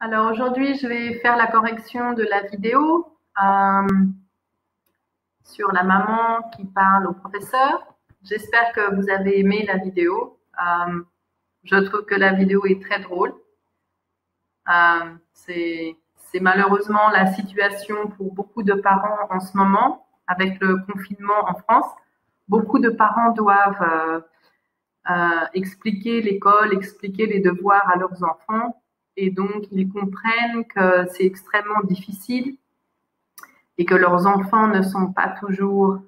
Alors aujourd'hui, je vais faire la correction de la vidéo sur la maman qui parle au professeur. J'espère que vous avez aimé la vidéo. Je trouve que la vidéo est très drôle. C'est malheureusement la situation pour beaucoup de parents en ce moment avec le confinement en France. Beaucoup de parents doivent expliquer l'école, expliquer les devoirs à leurs enfants. Et donc, ils comprennent que c'est extrêmement difficile et que leurs enfants ne sont pas toujours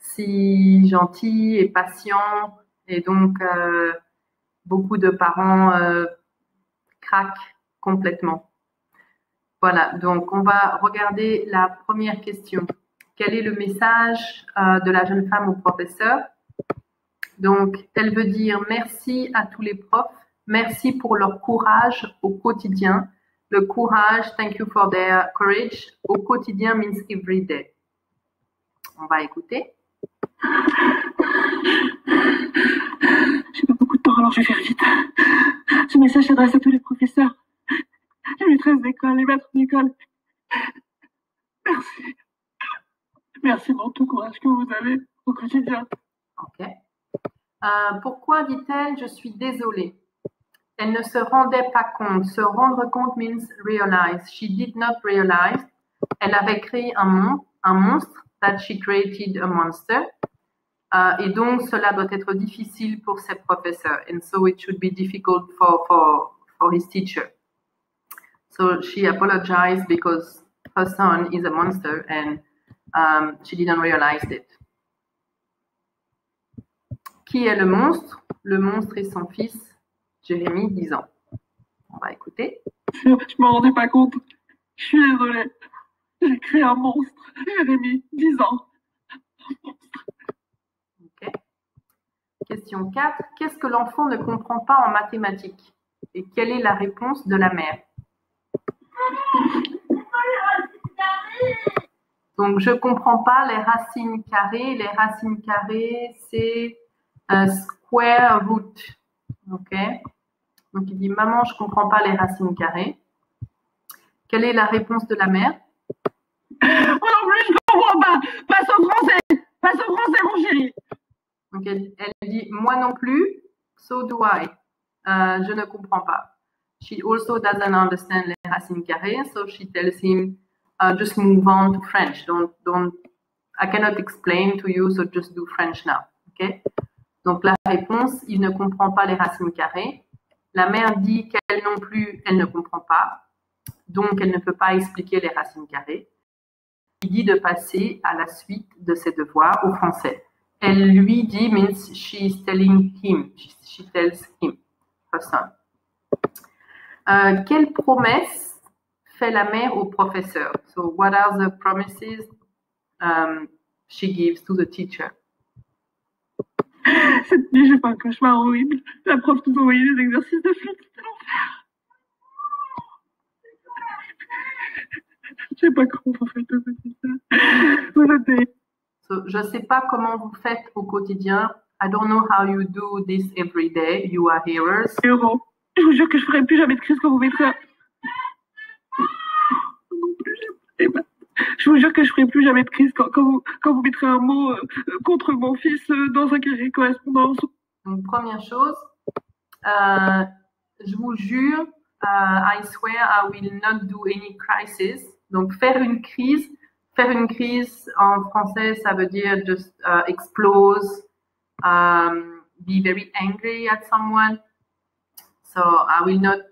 si gentils et patients. Et donc, beaucoup de parents craquent complètement. Voilà, donc on va regarder la première question. Quel est le message de la jeune femme au professeur? Donc, elle veut dire merci à tous les profs. Merci pour leur courage au quotidien. Le courage, thank you for their courage. Au quotidien means every day. On va écouter. J'ai pas beaucoup de temps, alors je vais faire vite. Ce message s'adresse à tous les professeurs, les maîtresses d'école, les maîtres d'école. Merci. Merci pour tout le courage que vous avez au quotidien. Ok. Pourquoi dit-elle je suis désolée? Elle ne se rendait pas compte. Se rendre compte means realize. She did not realize. Elle avait créé un monstre. That she created a monster. Et donc, cela doit être difficile pour ses professeurs. And so it should be difficult for his teacher. So she apologized because her son is a monster and she didn't realize it. Qui est le monstre? Le monstre est son fils, Jérémy, 10 ans. On va écouter. Je me rendais pas compte. Je suis désolée. J'ai créé un monstre. Jérémy, 10 ans. Ok. Question 4. Qu'est-ce que l'enfant ne comprend pas en mathématiques? Et quelle est la réponse de la mère? Donc, je ne comprends pas les racines carrées. Les racines carrées, c'est square root. Ok. Donc, il dit, maman, je ne comprends pas les racines carrées. Quelle est la réponse de la mère? Moi non plus, je ne comprends pas. Passe au français. Passe au français, mon chéri. Donc, elle dit, moi non plus. So do I. Je ne comprends pas. She also doesn't understand les racines carrées. So she tells him, just move on to French. I cannot explain to you, so just do French now. Okay? Donc, la réponse, il ne comprend pas les racines carrées. La mère dit qu'elle non plus, elle ne comprend pas. Donc, elle ne peut pas expliquer les racines carrées. Il dit de passer à la suite de ses devoirs au français. Elle lui dit means she's telling him. She tells him, her son. Quelle promesse fait la mère au professeur? So, what are the promises she gives to the teacher? Cette nuit, j'ai fait un cauchemar horrible. La prof nous envoyait des exercices de flûte. C'était l'enfer. Je sais pas comment vous faites au quotidien. Vous notez. So, je sais pas comment vous faites au quotidien. I don't know how you do this every day. You are hearers. Héros. Je vous jure que je ferai plus jamais de crise quand vous mettrez un... Je vous jure que je ferai plus jamais de crise quand vous mettrez un mot contre mon fils dans un carré correspondance. Donc, première chose, je vous jure, I swear I will not do any crisis. Donc, faire une crise en français, ça veut dire just explose, be very angry at someone. So I will not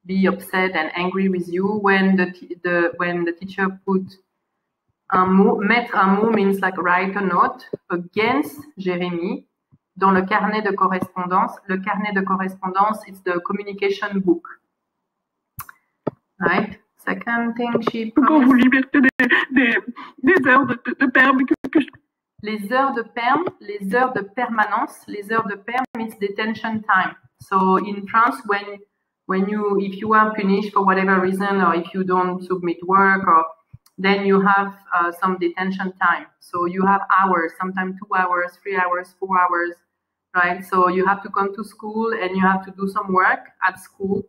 be upset and angry with you when the teacher put un mot. Mettre un mot means like write a note against Jérémy dans le carnet de correspondance. Le carnet de correspondance, it's the communication book. Right? Second thing she promised. Quand vous libérez des heures de perm que je... Les heures de perm, les heures de permanence, les heures de perm means detention time. So in France, if you are punished for whatever reason, or if you don't submit work, or then you have some detention time. So you have hours, sometimes 2 hours, 3 hours, 4 hours right? So you have to come to school and you have to do some work at school,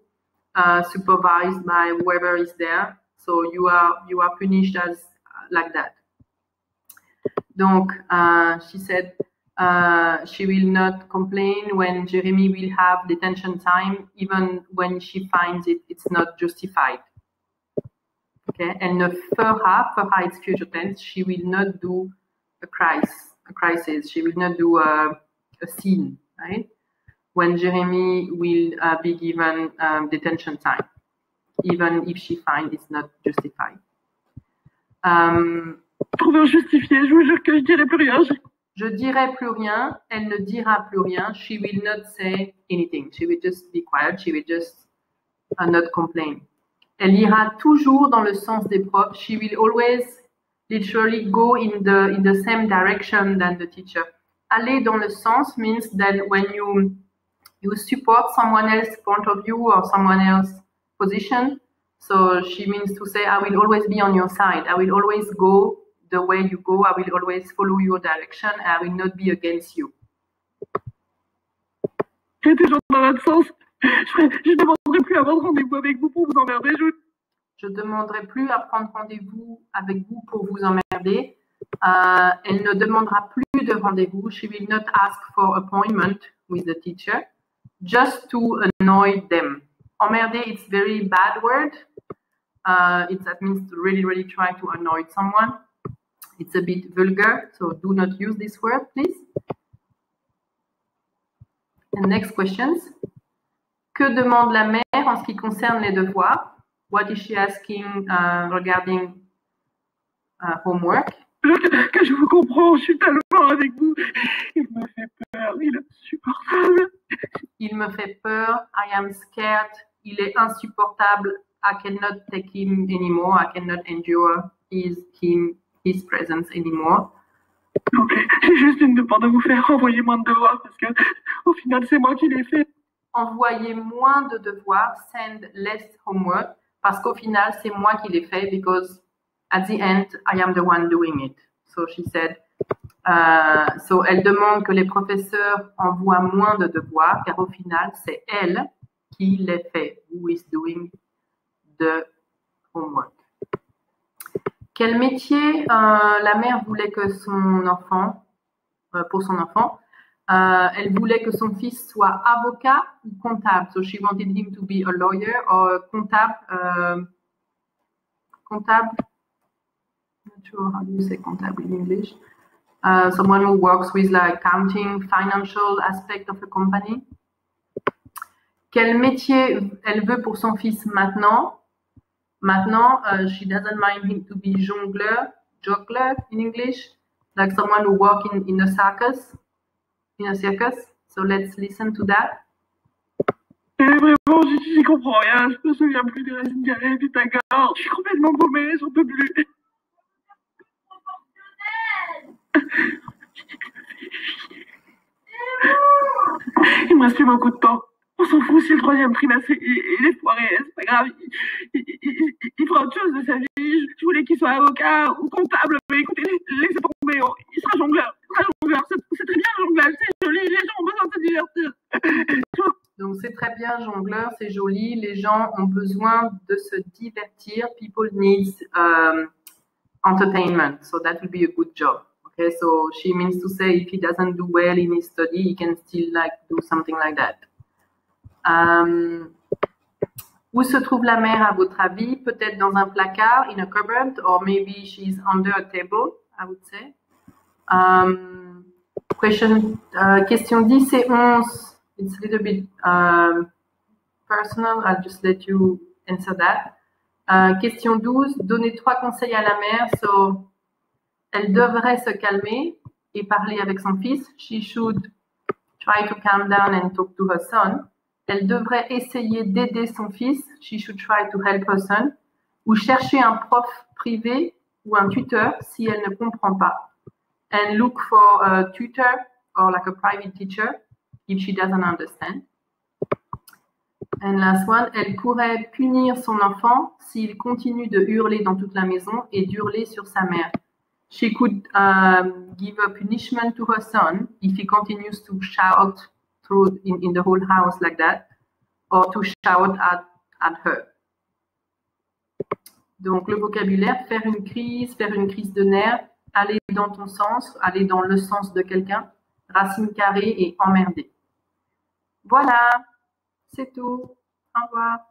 supervised by whoever is there. So you are punished as like that. Donc, she said she will not complain when Jeremy will have detention time, even when she finds it's not justified. Okay, elle ne fera it's future tense. She will not do a crisis. She will not do a scene, right? When Jeremy will be given detention time, even if she finds it's not justified. Trop bien justifié, je vous jure que je dirai plus rien. Je dirai plus rien, elle ne dira plus rien. She will not say anything. She will just be quiet. She will just not complain. Elle ira toujours dans le sens des profs. She will always literally go in the same direction than the teacher. Aller dans le sens means that when you support someone else's point of view or someone else's position. So she means to say, I will always be on your side. I will always go the way you go. I will always follow your direction. I will not be against you. Et toujours dans l'autre sens. Je demanderai plus à prendre rendez-vous avec vous pour vous emmerder. Je demanderai plus à prendre rendez-vous avec vous pour vous emmerder. Elle ne demandera plus de rendez-vous. She will not ask for appointment with the teacher, just to annoy them. Emmerder, it's very bad word. That means to really, really try to annoy someone. It's a bit vulgar, so do not use this word, please. And next questions. Que demande la mère en ce qui concerne les devoirs? What is she asking regarding homework? Que je vous comprends, je suis tellement avec vous. Il me fait peur, il est insupportable. Il me fait peur, I am scared. Il est insupportable. I cannot take him anymore. I cannot endure his presence anymore. Ok, j'ai juste une demande à vous faire. Envoyez moins de devoirs parce que au final, c'est moi qui les fais. Envoyez moins de devoirs, send less homework, parce qu'au final, c'est moi qui les fais, because at the end, I am the one doing it. So she said, so elle demande que les professeurs envoient moins de devoirs, car au final, c'est elle qui les fait, who is doing the homework. Quel métier la mère voulait que son enfant, pour son enfant? Elle voulait que son fils soit avocat ou comptable. So she wanted him to be a lawyer or comptable. Comptable. Not sure how do you say comptable in English. Someone who works with like accounting, financial aspect of a company. Quel métier elle veut pour son fils maintenant? Maintenant, she doesn't mind him to be jongleur in English, like someone who works in a circus. So let's listen to that. Vraiment, j'y comprends rien. Je me souviens plus des racines carrées et Pythagore. Je suis complètement paumée, j'en peux plus. Il me reste plus beaucoup de temps. On s'en fout si le troisième trimestre il est foiré, c'est pas grave. Il fera autre chose de sa vie. Je voulais qu'il soit avocat ou comptable, mais écoutez, laissez tomber. Il sera jongleur. C'est très bien le jonglage, c'est joli, les gens ont besoin de se divertir. Donc c'est très bien jongleur, c'est joli, les gens ont besoin de se divertir. People need entertainment, so that will be a good job. Okay, so she means to say if he doesn't do well in his study, he can still like do something like that. Où se trouve la mère à votre avis? Peut-être dans un placard, in a cupboard, or maybe she's under a table, I would say. Question 10 et 11. It's a little bit personal. I'll just let you answer that. Question 12. Donnez 3 conseils à la mère. So, elle devrait se calmer et parler avec son fils. She should try to calm down and talk to her son. Elle devrait essayer d'aider son fils. She should try to help her son. Ou chercher un prof privé ou un tuteur si elle ne comprend pas. And look for a tutor or like a private teacher if she doesn't understand. And last one, elle pourrait punir son enfant s'il continue de hurler dans toute la maison et d'hurler sur sa mère. She could give a punishment to her son if he continues to shout through in the whole house like that, or to shout at her. Donc, le vocabulaire, faire une crise de nerfs, aller dans ton sens, aller dans le sens de quelqu'un, racine carrée et emmerder. Voilà, c'est tout. Au revoir.